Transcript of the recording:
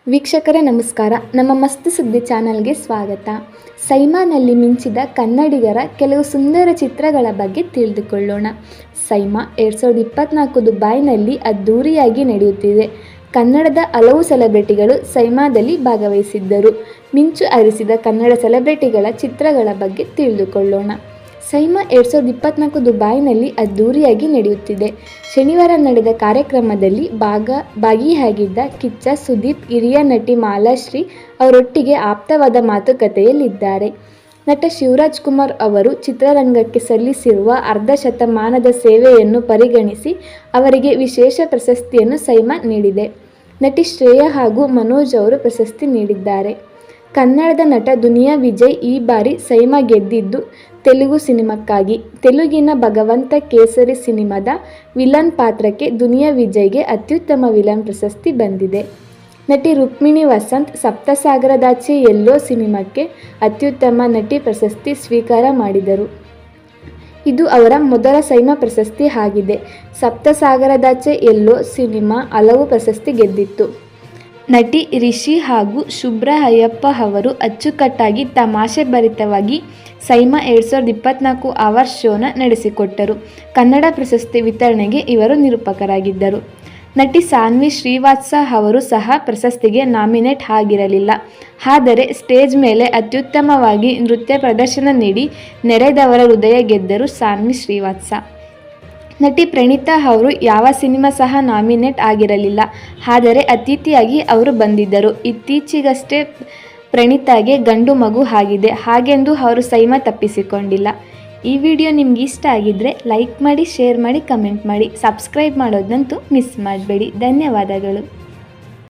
ವೀಕ್ಷಕರೇ ನಮಸ್ಕಾರ. ನಮ್ಮ ಮಸ್ತ್ ಸುದ್ದಿ ಚಾನಲ್ಗೆ ಸ್ವಾಗತ. ಸೈಮಾನಲ್ಲಿ ಮಿಂಚಿದ ಕನ್ನಡಿಗರ ಕೆಲವು ಸುಂದರ ಚಿತ್ರಗಳ ಬಗ್ಗೆ ತಿಳಿದುಕೊಳ್ಳೋಣ. ಸೈಮಾ 2024 ದುಬೈನಲ್ಲಿ ಅದ್ದೂರಿಯಾಗಿ ನಡೆಯುತ್ತಿದೆ. ಕನ್ನಡದ ಹಲವು ಸೆಲೆಬ್ರಿಟಿಗಳು ಸೈಮಾದಲ್ಲಿ ಭಾಗವಹಿಸಿದ್ದರು. ಮಿಂಚು ಹರಿಸಿದ ಕನ್ನಡ ಸೆಲೆಬ್ರಿಟಿಗಳ ಚಿತ್ರಗಳ ಬಗ್ಗೆ ತಿಳಿದುಕೊಳ್ಳೋಣ. ಸೈಮಾ 2024 ದುಬೈನಲ್ಲಿ ಅದ್ದೂರಿಯಾಗಿ ನಡೆಯುತ್ತಿದೆ. ಶನಿವಾರ ನಡೆದ ಕಾರ್ಯಕ್ರಮದಲ್ಲಿ ಭಾಗಿಯಾಗಿದ್ದ ಕಿಚ್ಚ ಸುದೀಪ್ ಹಿರಿಯ ನಟಿ ಮಾಲಾಶ್ರೀ ಅವರೊಟ್ಟಿಗೆ ಆಪ್ತವಾದ ಮಾತುಕತೆಯಲ್ಲಿದ್ದಾರೆ. ನಟ ಶಿವರಾಜ್ ಕುಮಾರ್ ಅವರು ಚಿತ್ರರಂಗಕ್ಕೆ ಸಲ್ಲಿಸಿರುವ ಅರ್ಧ ಶತಮಾನದ ಸೇವೆಯನ್ನು ಪರಿಗಣಿಸಿ ಅವರಿಗೆ ವಿಶೇಷ ಪ್ರಶಸ್ತಿಯನ್ನು ಸೈಮಾ ನೀಡಿದೆ. ನಟಿ ಶ್ರೇಯಾ ಹಾಗೂ ಮನೋಜ್ ಅವರು ಪ್ರಶಸ್ತಿ ನೀಡಿದ್ದಾರೆ. ಕನ್ನಡದ ನಟ ದುನಿಯಾ ವಿಜಯ್ ಈ ಬಾರಿ ಸೈಮಾ ಗೆದ್ದಿದ್ದು ತೆಲುಗು ಸಿನಿಮಾಕ್ಕಾಗಿ. ತೆಲುಗಿನ ಭಗವಂತ ಕೇಸರಿ ಸಿನಿಮಾದ ವಿಲನ್ ಪಾತ್ರಕ್ಕೆ ದುನಿಯಾ ವಿಜಯ್ಗೆ ಅತ್ಯುತ್ತಮ ವಿಲನ್ ಪ್ರಶಸ್ತಿ ಬಂದಿದೆ. ನಟಿ ರುಕ್ಮಿಣಿ ವಸಂತ್ ಸಪ್ತಸಾಗರದಾಚೆ ಎಲ್ಲೋ ಸಿನಿಮಾಕ್ಕೆ ಅತ್ಯುತ್ತಮ ನಟಿ ಪ್ರಶಸ್ತಿ ಸ್ವೀಕಾರ ಮಾಡಿದರು. ಇದು ಅವರ ಮೊದಲ ಸೈಮಾ ಪ್ರಶಸ್ತಿ ಆಗಿದೆ. ಸಪ್ತಸಾಗರದಾಚೆ ಎಲ್ಲೋ ಸಿನಿಮಾ ಹಲವು ಪ್ರಶಸ್ತಿ ಗೆದ್ದಿತ್ತು. ನಟಿ ರಿಷಿ ಹಾಗೂ ಶುಭ್ರ ಅಯ್ಯಪ್ಪ ಅವರು ಅಚ್ಚುಕಟ್ಟಾಗಿ ತಮಾಷೆಭರಿತವಾಗಿ ಸೈಮಾ 2024 ಅವಾರ್ಡ್ ಶೋನ ನಡೆಸಿಕೊಟ್ಟರು. ಕನ್ನಡ ಪ್ರಶಸ್ತಿ ವಿತರಣೆಗೆ ಇವರು ನಿರೂಪಕರಾಗಿದ್ದರು. ನಟಿ ಸಾನ್ವಿ ಶ್ರೀವಾತ್ಸ ಅವರು ಸಹ ಪ್ರಶಸ್ತಿಗೆ ನಾಮಿನೇಟ್ ಆಗಿರಲಿಲ್ಲ. ಆದರೆ ಸ್ಟೇಜ್ ಮೇಲೆ ಅತ್ಯುತ್ತಮವಾಗಿ ನೃತ್ಯ ಪ್ರದರ್ಶನ ನೀಡಿ ನೆರೆದವರ ಹೃದಯ ಗೆದ್ದರು ಸಾನ್ವಿ ಶ್ರೀವಾತ್ಸ. ನಟಿ ಪ್ರಣೀತಾ ಅವರು ಯಾವ ಸಿನಿಮಾ ಸಹ ನಾಮಿನೇಟ್ ಆಗಿರಲಿಲ್ಲ. ಆದರೆ ಅತಿಥಿಯಾಗಿ ಅವರು ಬಂದಿದ್ದರು. ಇತ್ತೀಚೆಗಷ್ಟೇ ಪ್ರಣೀತಾಗೆ ಗಂಡು ಮಗು ಆಗಿದೆ. ಹಾಗೆಂದು ಅವರು ಸೈಮಾ ತಪ್ಪಿಸಿಕೊಂಡಿಲ್ಲ. ಈ ವಿಡಿಯೋ ನಿಮ್ಗೆ ಇಷ್ಟ ಆಗಿದ್ರೆ ಲೈಕ್ ಮಾಡಿ, ಶೇರ್ ಮಾಡಿ, ಕಮೆಂಟ್ ಮಾಡಿ. ಸಬ್ಸ್ಕ್ರೈಬ್ ಮಾಡೋದಂತೂ ಮಿಸ್ ಮಾಡಬೇಡಿ. ಧನ್ಯವಾದಗಳು.